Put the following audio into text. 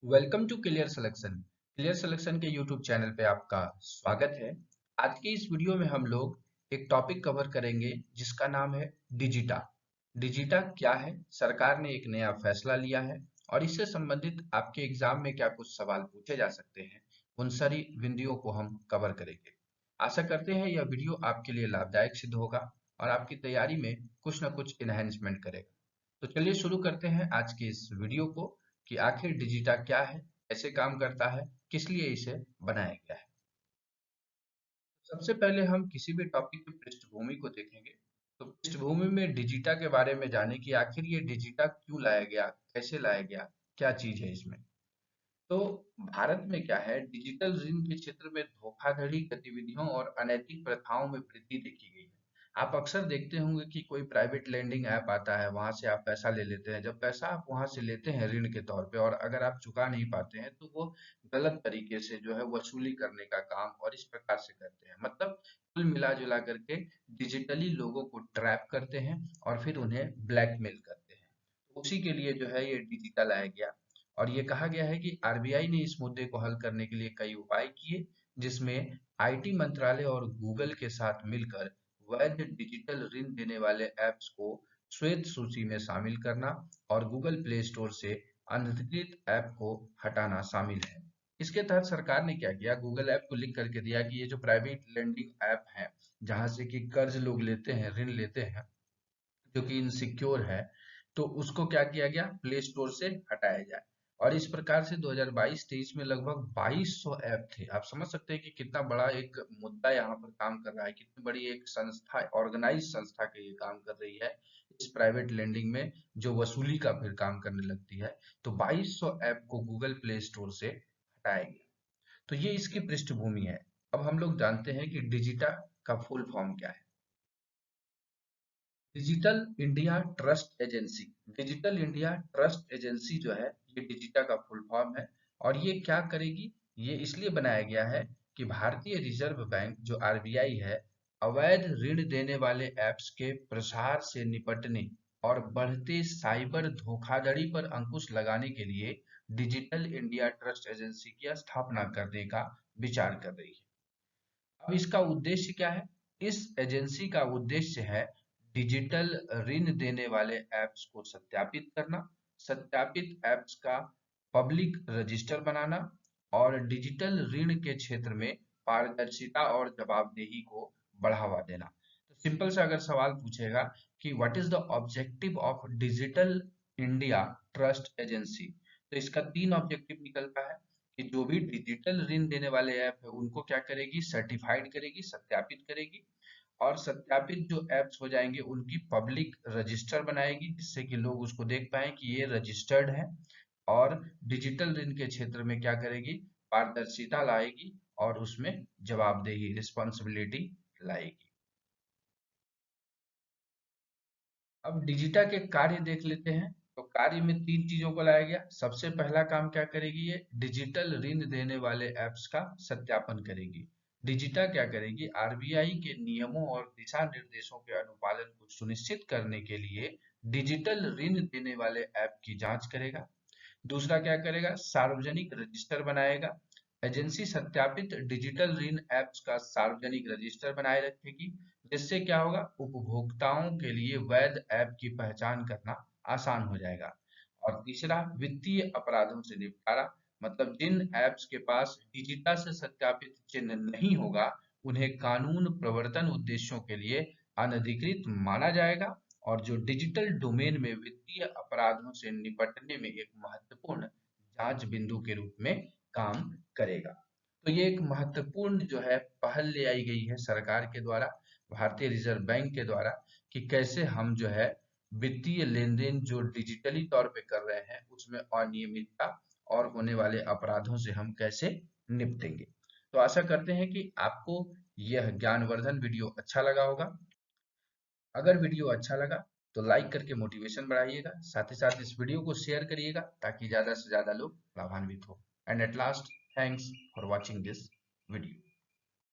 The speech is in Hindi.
Welcome to clear selection. Clear selection के यूट्यूब चैनल पे आपका स्वागत है। आज की इस वीडियो में हम लोग एक टॉपिक कवर करेंगे जिसका नाम है डिजिटा। डिजिटा क्या है? सरकार ने एक नया फैसला लिया है और इससे संबंधित आपके एग्जाम में क्या कुछ सवाल पूछे जा सकते हैं, उन सारी बिंदुओं को हम कवर करेंगे। आशा करते हैं यह वीडियो आपके लिए लाभदायक सिद्ध होगा और आपकी तैयारी में कुछ न कुछ इन्हेंसमेंट करेगा। तो चलिए शुरू करते हैं आज की इस वीडियो को कि आखिर डिजिटा क्या है, कैसे काम करता है, किस लिए इसे बनाया गया है। सबसे पहले हम किसी भी टॉपिक की पृष्ठभूमि को देखेंगे। तो पृष्ठभूमि में डिजिटा के बारे में जाने कि आखिर ये डिजिटा क्यों लाया गया, कैसे लाया गया, क्या चीज है इसमें। तो भारत में क्या है, डिजिटल ऋण के क्षेत्र में धोखाधड़ी गतिविधियों और अनैतिक प्रथाओं में वृद्धि देखी गई है। आप अक्सर देखते होंगे कि कोई प्राइवेट लेंडिंग ऐप आता है, वहां से आप पैसा ले लेते हैं। जब पैसा आप वहां से लेते हैं ऋण के तौर पे और अगर आप चुका नहीं पाते हैं तो वो गलत तरीके से जो है वसूली करने का काम और इस प्रकार से करते हैं। मतलब कुल मिला जुला करके डिजिटली लोगों को ट्रैप करते हैं और फिर उन्हें ब्लैकमेल करते हैं। उसी के लिए जो है ये डिजिटल आया गया। और ये कहा गया है कि आरबीआई ने इस मुद्दे को हल करने के लिए कई उपाय किए, जिसमें आईटी मंत्रालय और गूगल के साथ मिलकर वैध डिजिटल ऋण देने वाले ऐप्स को श्वेत सूची में शामिल करना और गूगल प्ले स्टोर से अनधिकृत ऐप को हटाना शामिल है। इसके तहत सरकार ने क्या किया, गूगल ऐप को लिख करके दिया कि ये जो प्राइवेट लेंडिंग ऐप है, जहां से कि कर्ज लोग लेते हैं, ऋण लेते हैं, जो कि इनसिक्योर है, तो उसको क्या किया गया, प्ले स्टोर से हटाया जाए। और इस प्रकार से 2022-23 में लगभग 2200 ऐप थे। आप समझ सकते हैं कि कितना बड़ा एक मुद्दा यहाँ पर काम कर रहा है, कितनी बड़ी एक संस्था, ऑर्गेनाइज संस्था के ये काम कर रही है इस प्राइवेट लेंडिंग में, जो वसूली का फिर काम करने लगती है। तो 2200 ऐप को गूगल प्ले स्टोर से हटाया गया। तो ये इसकी पृष्ठभूमि है। अब हम लोग जानते हैं कि डिजिटा का फुल फॉर्म क्या है। Digital India trust agency. Digital India trust agency जो है, ये डिजिटा का फुल फॉर्म है। और ये क्या करेगी, ये इसलिए बनाया गया है कि भारतीय रिजर्व बैंक जो आरबीआई है, अवैध ऋण देने वाले ऐप्स के प्रसार से निपटने और बढ़ते साइबर धोखाधड़ी पर अंकुश लगाने के लिए डिजिटल इंडिया ट्रस्ट एजेंसी की स्थापना करने का विचार कर रही है। अब इसका उद्देश्य क्या है? इस एजेंसी का उद्देश्य है डिजिटल ऋण देने वाले ऐप्स को सत्यापित करना, सत्यापित ऐप्स का पब्लिक रजिस्टर बनाना और डिजिटल ऋण के क्षेत्र में पारदर्शिता और जवाबदेही को बढ़ावा देना। तो सिंपल सा अगर सवाल पूछेगा कि what is the objective of digital India trust agency, तो इसका 3 ऑब्जेक्टिव निकलता है कि जो भी डिजिटल ऋण देने वाले ऐप है उनको क्या करेगी, सर्टिफाइड करेगी, सत्यापित करेगी। और सत्यापित जो ऐप्स हो जाएंगे उनकी पब्लिक रजिस्टर बनाएगी, जिससे कि लोग उसको देख पाए कि ये रजिस्टर्ड है। और डिजिटल ऋण के क्षेत्र में क्या करेगी, पारदर्शिता लाएगी और उसमें जवाबदेही, रिस्पॉन्सिबिलिटी लाएगी। अब डिजिटा के कार्य देख लेते हैं। तो कार्य में 3 चीजों को लाया गया। सबसे पहला काम क्या करेगी, ये डिजिटल ऋण देने वाले ऐप्स का सत्यापन करेगी। डिजिटा क्या करेगी, आरबीआई के नियमों और दिशा निर्देशों के अनुपालन को सुनिश्चित करने के लिए डिजिटल ऋण देने वाले ऐप की जांच करेगा। दूसरा क्या करेगा, सार्वजनिक रजिस्टर बनाएगा। एजेंसी सत्यापित डिजिटल ऋण ऐप्स का सार्वजनिक रजिस्टर बनाए रखेगी, जिससे क्या होगा, उपभोक्ताओं के लिए वैध ऐप की पहचान करना आसान हो जाएगा। और तीसरा, वित्तीय अपराधों से निपटारा। मतलब जिन ऐप्स के पास डिजिटा से सत्यापित चिन्ह नहीं होगा, उन्हें कानून प्रवर्तन उद्देश्यों के लिए अनधिकृत माना जाएगा और जो डिजिटल डोमेन में वित्तीय अपराधों से निपटने में एक महत्वपूर्ण जांच बिंदु के रूप में काम करेगा। तो ये एक महत्वपूर्ण जो है पहल ले आई गई है सरकार के द्वारा, भारतीय रिजर्व बैंक के द्वारा, कि कैसे हम जो है वित्तीय लेन देन जो डिजिटली तौर पे कर रहे हैं उसमें अनियमितता और होने वाले अपराधों से हम कैसे निपटेंगे। तो आशा करते हैं कि आपको यह ज्ञानवर्धन वीडियो अच्छा लगा होगा। अगर वीडियो अच्छा लगा तो लाइक करके मोटिवेशन बढ़ाइएगा, साथ ही साथ इस वीडियो को शेयर करिएगा ताकि ज्यादा से ज्यादा लोग लाभान्वित हो। And at last, thanks for watching this video.